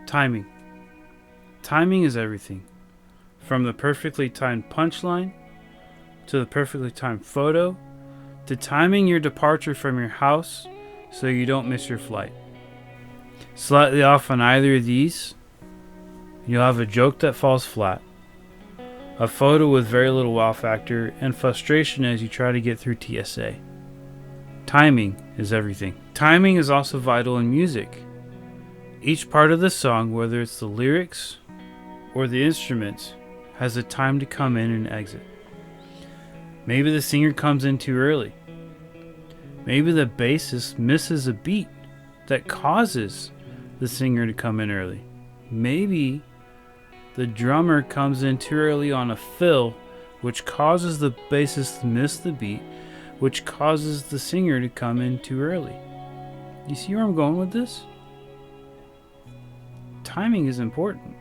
Timing. Timing is everything. From the perfectly timed punchline, to the perfectly timed photo, to timing your departure from your house so you don't miss your flight. Slightly off on either of these, you'll have a joke that falls flat, a photo with very little wow factor, and frustration as you try to get through TSA. Timing is everything. Timing is also vital in music. Each part of the song, whether it's the lyrics or the instruments, has a time to come in and exit. Maybe the singer comes in too early. Maybe the bassist misses a beat that causes the singer to come in early. Maybe the drummer comes in too early on a fill, which causes the bassist to miss the beat, which causes the singer to come in too early. You see where I'm going with this? Timing is important.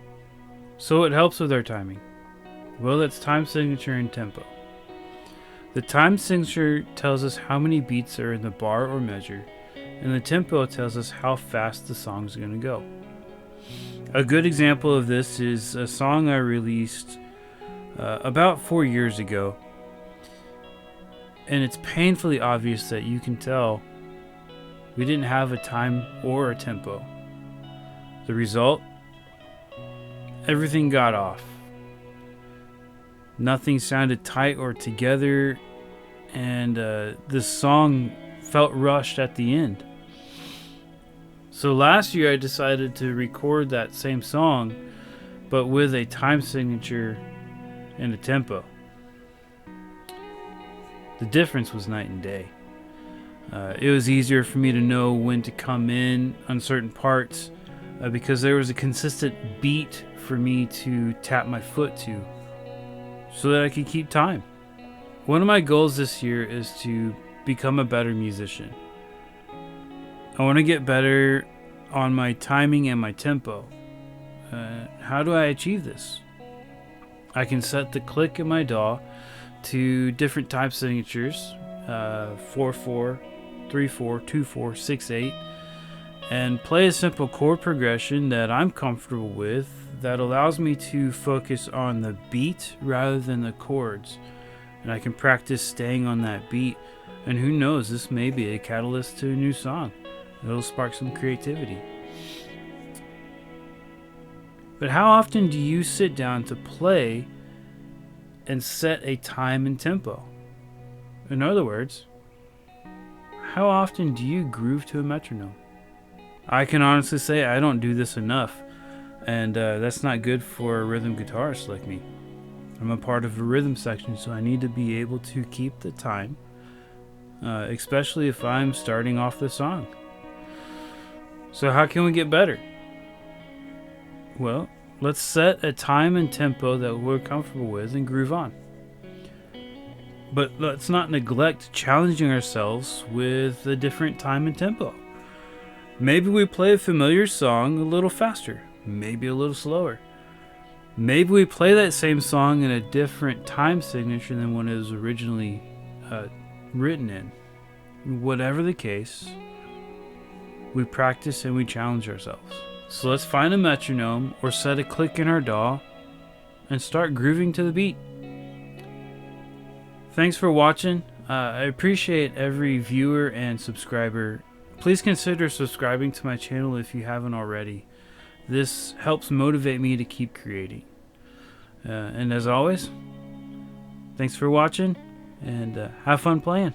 So what helps with our timing? Well, that's time signature and tempo. The time signature tells us how many beats are in the bar or measure, and the tempo tells us how fast the song's going to go. A good example of this is a song I released about 4 years ago, and it's painfully obvious that you can tell we didn't have a time or a tempo. The result? Everything got off. Nothing sounded tight or together, and this song felt rushed at the end. So last year I decided to record that same song, but with a time signature and a tempo. The difference was night and day. It was easier for me to know when to come in on certain parts because there was a consistent beat for me to tap my foot to so that I could keep time. One of my goals this year is to become a better musician. I want to get better on my timing and my tempo. How do I achieve this? I can set the click in my DAW to different time signatures, 4/4, 3/4, 2/4, 6/8, and play a simple chord progression that I'm comfortable with that allows me to focus on the beat rather than the chords. And I can practice staying on that beat, and who knows, this may be a catalyst to a new song. It'll spark some creativity. But how often do you sit down to play and set a time and tempo? In other words, how often do you groove to a metronome? I can honestly say I don't do this enough, and that's not good for a rhythm guitarist like me. I'm a part of a rhythm section, so I need to be able to keep the time, especially if I'm starting off the song. So how can we get better? Well, let's set a time and tempo that we're comfortable with and groove on. But let's not neglect challenging ourselves with a different time and tempo. Maybe we play a familiar song a little faster, maybe a little slower. Maybe we play that same song in a different time signature than when it was originally written in. Whatever the case, we practice and we challenge ourselves. So let's find a metronome or set a click in our DAW and start grooving to the beat. Thanks for watching. I appreciate every viewer and subscriber. Please consider subscribing to my channel if you haven't already. This helps motivate me to keep creating. And as always, thanks for watching, and have fun playing.